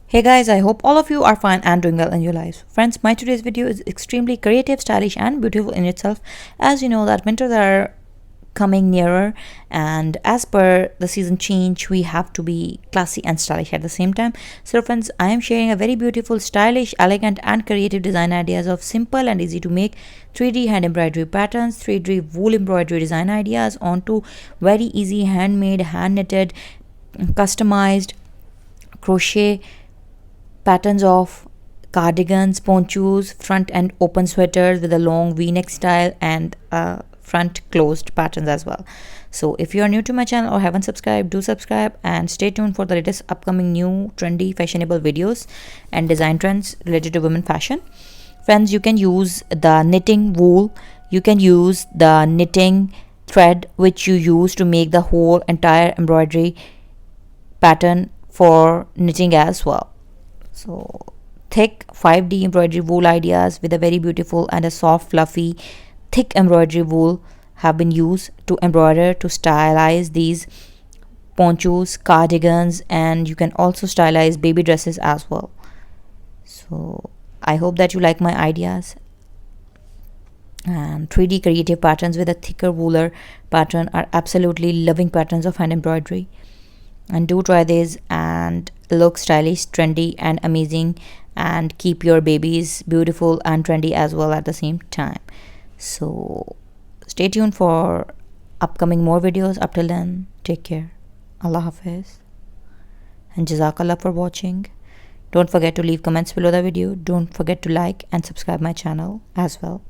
Hey guys, I hope all of you are fine and doing well in your lives. Friends, my today's video is extremely creative, stylish and beautiful in itself. As you know that winters are coming nearer, and as per the season change, we have to be classy and stylish at the same time. So friends, I am sharing a very beautiful, stylish, elegant and creative design ideas of simple and easy to make 3D hand embroidery patterns, 3D wool embroidery design ideas onto very easy handmade, hand knitted, customized crochet patterns of cardigans, ponchos, front and open sweaters with a long v-neck style and front closed patterns as well. So if you are new to my channel or haven't subscribed, do subscribe and stay tuned for the latest upcoming new trendy fashionable videos and design trends related to women fashion. Friends, you can use the knitting wool, you can use the knitting thread which you use to make the whole entire embroidery pattern for knitting as well. So thick 5D embroidery wool ideas with a very beautiful and a soft fluffy thick embroidery wool have been used to embroider to stylize these ponchos, cardigans, and you can also stylize baby dresses as well. So I hope that you like my ideas, and 3D creative patterns with a thicker wooler pattern are absolutely loving patterns of hand embroidery, and do try this and look stylish, trendy and amazing, and keep your babies beautiful and trendy as well at the same time. So stay tuned for upcoming more videos. Up till then, take care. Allah Hafiz and Jazakallah for watching. Don't forget to leave comments below the video. Don't forget to like and subscribe my channel as well.